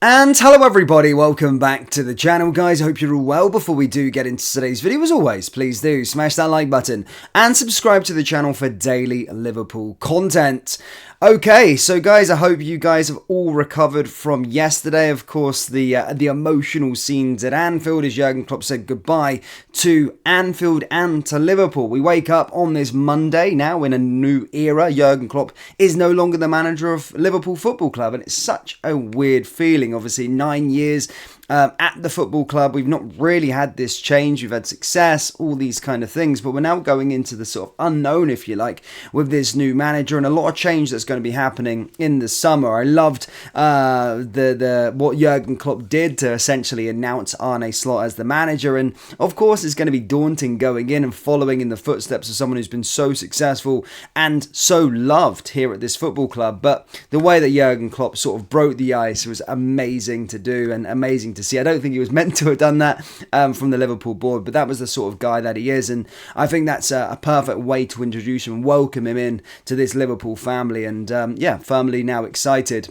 And hello everybody, welcome back to the channel guys. I hope you're all well. Before we do get into today's video, as always, please do smash that like button and subscribe to the channel for daily Liverpool content. Okay, so guys, I hope you guys have all recovered from yesterday. Of course, the emotional scenes at Anfield as Jurgen Klopp said goodbye to Anfield and to Liverpool. We wake up on this Monday now in a new era. Jurgen Klopp is no longer the manager of Liverpool Football Club, and it's such a weird feeling. Obviously, 9 years at the football club, we've not really had this change. We've had success, all these kind of things, but we're now going into the sort of unknown, if you like, with this new manager and a lot of change that's going to be happening in the summer. I loved what Jurgen Klopp did to essentially announce Arne Slot as the manager, and of course it's going to be daunting going in and following in the footsteps of someone who's been so successful and so loved here at this football club. But the way that Jurgen Klopp sort of broke the ice was amazing to do and amazing to see. I don't think he was meant to have done that from the Liverpool board, but that was the sort of guy that he is, and I think that's a perfect way to introduce him and welcome him in to this Liverpool family. And yeah, firmly now excited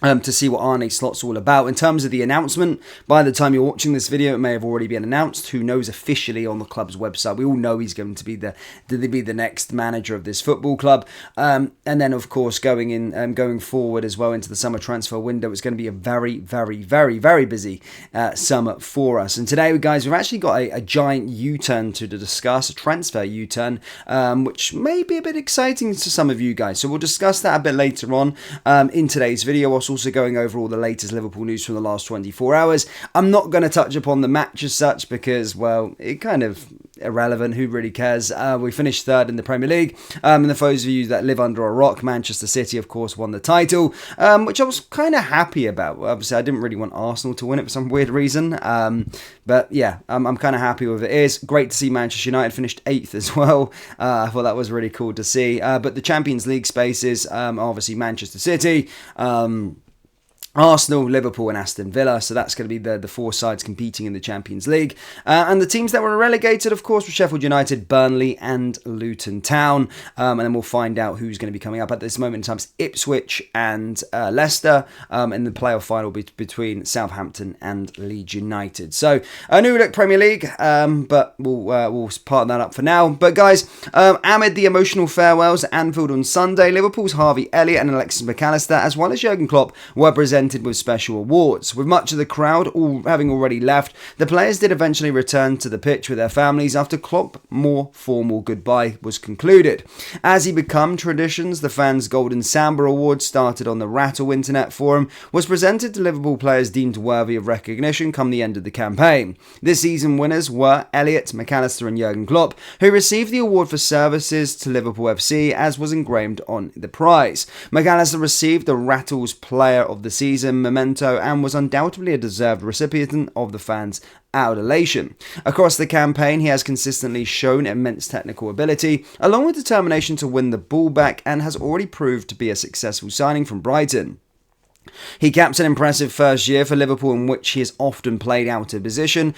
to see what Arne Slot's all about. In terms of the announcement, by the time you're watching this video, it may have already been announced. Who knows officially on the club's website? We all know he's going to be the next manager of this football club. And then, of course, going forward as well into the summer transfer window, it's going to be a very, very, very, very busy summer for us. And today, guys, we've actually got a giant U-turn to discuss, a transfer U-turn, which may be a bit exciting to some of you guys. So we'll discuss that a bit later on in today's video. Also going over all the latest Liverpool news from the last 24 hours. I'm not going to touch upon the match as such because, well, it kind of irrelevant. Who really cares? We finished third in the Premier League. And for those of you that live under a rock, Manchester City, of course, won the title, which I was kind of happy about. Obviously, I didn't really want Arsenal to win it for some weird reason. But yeah, I'm kind of happy with it. It is great to see Manchester United finished 8th as well. I thought that was really cool to see. But the Champions League spaces, obviously Manchester City, Arsenal, Liverpool and Aston Villa, so that's going to be the four sides competing in the Champions League. And the teams that were relegated, of course, were Sheffield United, Burnley and Luton Town. And then we'll find out who's going to be coming up. At this moment in time, it's Ipswich and Leicester in the playoff final between Southampton and Leeds United. So a new look Premier League, but we'll part that up for now. But guys, amid the emotional farewells at Anfield on Sunday, Liverpool's Harvey Elliott and Alexis McAllister, as well as Jurgen Klopp, were presented with special awards. With much of the crowd having already left, the players did eventually return to the pitch with their families after Klopp's more formal goodbye was concluded. As he become traditions, the fans' Golden Samba Award, started on the Rattle Internet Forum, was presented to Liverpool players deemed worthy of recognition come the end of the campaign. This season winners were Elliott, McAllister and Jurgen Klopp, who received the award for services to Liverpool FC as was engraved on the prize. McAllister received the Rattles Player of the Season memento and was undoubtedly a deserved recipient of the fans' adulation. Across the campaign, he has consistently shown immense technical ability, along with determination to win the ball back, and has already proved to be a successful signing from Brighton. He capped an impressive first year for Liverpool in which he has often played out of position,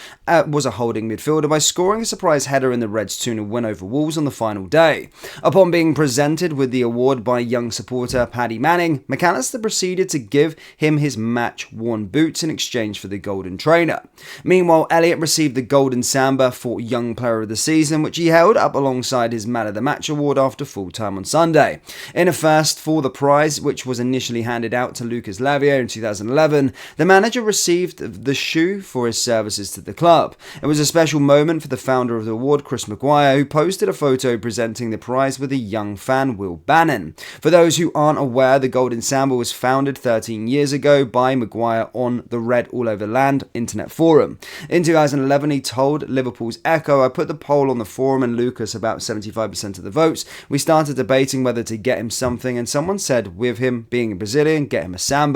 was a holding midfielder by scoring a surprise header in the Reds' 2-0 win over Wolves on the final day. Upon being presented with the award by young supporter Paddy Manning, McAllister proceeded to give him his match-worn boots in exchange for the Golden Trainer. Meanwhile, Elliott received the Golden Samba for Young Player of the Season, which he held up alongside his Man of the Match award after full time on Sunday. In a first for the prize, which was initially handed out to Lucas Lavia in 2011, the manager received the shoe for his services to the club. It was a special moment for the founder of the award, Chris Maguire, who posted a photo presenting the prize with a young fan, Will Bannon. For those who aren't aware, the Golden Samba was founded 13 years ago by Maguire on the Red All Over Land internet forum. In 2011, he told Liverpool's Echo, "I put the poll on the forum and Lucas about 75% of the votes. We started debating whether to get him something, and someone said, with him being a Brazilian, get him a Samba.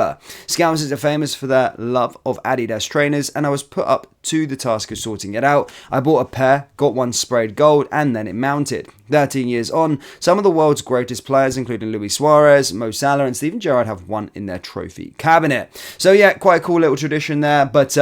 Scousers are famous for their love of Adidas trainers, and I was put up to the task of sorting it out. I bought a pair, got one sprayed gold, and then it mounted. 13 years on, some of the world's greatest players, including Luis Suarez, Mo Salah, and Steven Gerrard, have one in their trophy cabinet." So yeah, quite a cool little tradition there, but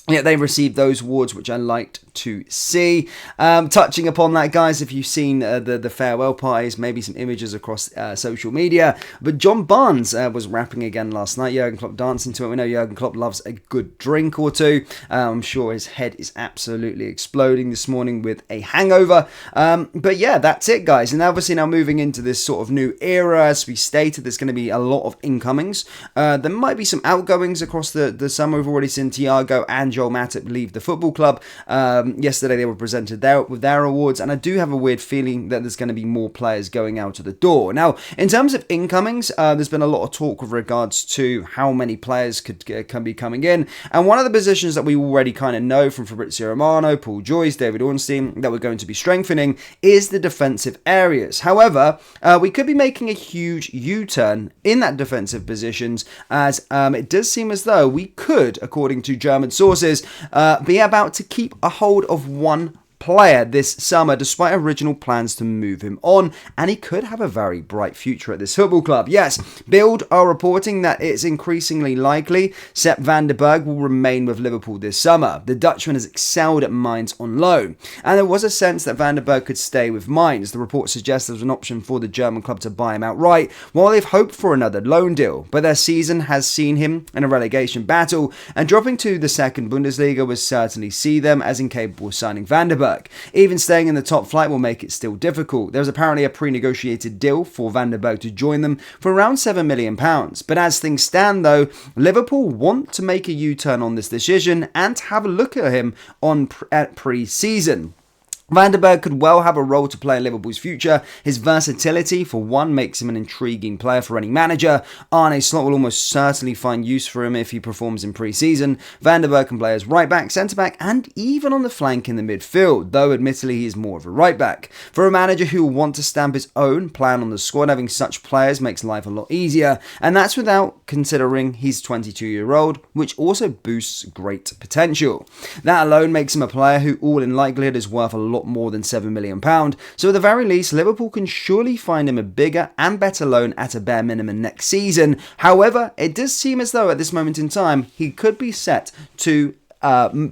yeah, they received those awards, which I liked to see. Touching upon that, guys, if you've seen the farewell parties, maybe some images across social media, but John Barnes was rapping again last night. Jurgen Klopp dancing to it. We know Jurgen Klopp loves a good drink or two. I'm sure his head is absolutely exploding this morning with a hangover. But yeah, that's it, guys. And obviously now moving into this sort of new era, as we stated, there's going to be a lot of incomings. There might be some outgoings across the summer. We've already seen Thiago and Joel Matip leave the football club. Yesterday they were presented with their awards, and I do have a weird feeling that there's going to be more players going out of the door. Now, in terms of incomings, there's been a lot of talk with regards to how many players can be coming in, and one of the positions that we already kind of know from Fabrizio Romano, Paul Joyce, David Ornstein, that we're going to be strengthening is the defensive areas. However, we could be making a huge U-turn in that defensive positions, as it does seem as though we could, according to German sources, be about to keep a hold of one player this summer, despite original plans to move him on, and he could have a very bright future at this football club. Yes, Bild are reporting that it's increasingly likely Sepp van der Berg will remain with Liverpool this summer. The Dutchman has excelled at Mainz on loan, and there was a sense that van der Berg could stay with Mainz. The report suggests there was an option for the German club to buy him outright, while they've hoped for another loan deal, but their season has seen him in a relegation battle, and dropping to the second Bundesliga would certainly see them as incapable of signing van der Berg. Even staying in the top flight will make it still difficult. There's apparently a pre-negotiated deal for Van der Berg to join them for around £7 million. But as things stand though, Liverpool want to make a U-turn on this decision and have a look at him at pre-season. Van der Berg could well have a role to play in Liverpool's future. His versatility, for one, makes him an intriguing player for any manager. Arne Slot will almost certainly find use for him if he performs in pre-season. Van der Berg can play as right-back, centre-back, and even on the flank in the midfield, though admittedly he is more of a right-back. For a manager who will want to stamp his own plan on the squad, having such players makes life a lot easier, and that's without considering he's 22-year-old, which also boosts great potential. That alone makes him a player who, all in likelihood, is worth a lot more than £7 million. So at the very least, Liverpool can surely find him a bigger and better loan at a bare minimum next season. However, it does seem as though at this moment in time, he could be set to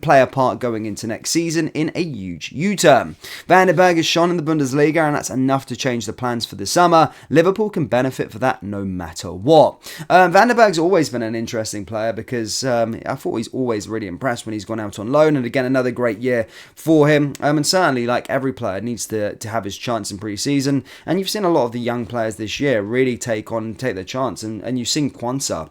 play a part going into next season in a huge U-turn. Van der Berg has shone in the Bundesliga, and that's enough to change the plans for the summer. Liverpool can benefit for that no matter what. Van der Berg's always been an interesting player because I thought he's always really impressed when he's gone out on loan, and again another great year for him. And certainly, like every player, needs to have his chance in pre-season, and you've seen a lot of the young players this year really take their chance, and you've seen Quansah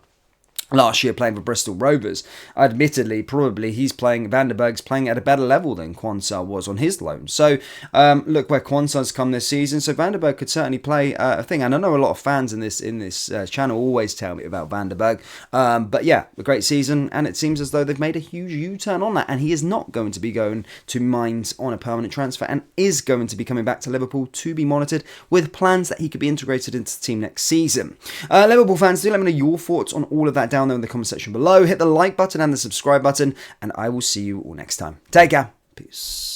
last year playing for Bristol Rovers. Admittedly, probably Van der Berg's playing at a better level than Quansah was on his loan. So look where Quansah's come this season. So Van der Berg could certainly play a thing. And I know a lot of fans in this channel always tell me about Van der Berg. But yeah, a great season, and it seems as though they've made a huge U-turn on that. And he is not going to be going to Mainz on a permanent transfer, and is going to be coming back to Liverpool to be monitored, with plans that he could be integrated into the team next season. Liverpool fans, do let me know your thoughts on all of that down there in the comment section below. Hit the like button and the subscribe button, and I will see you all next time. Take care. Peace.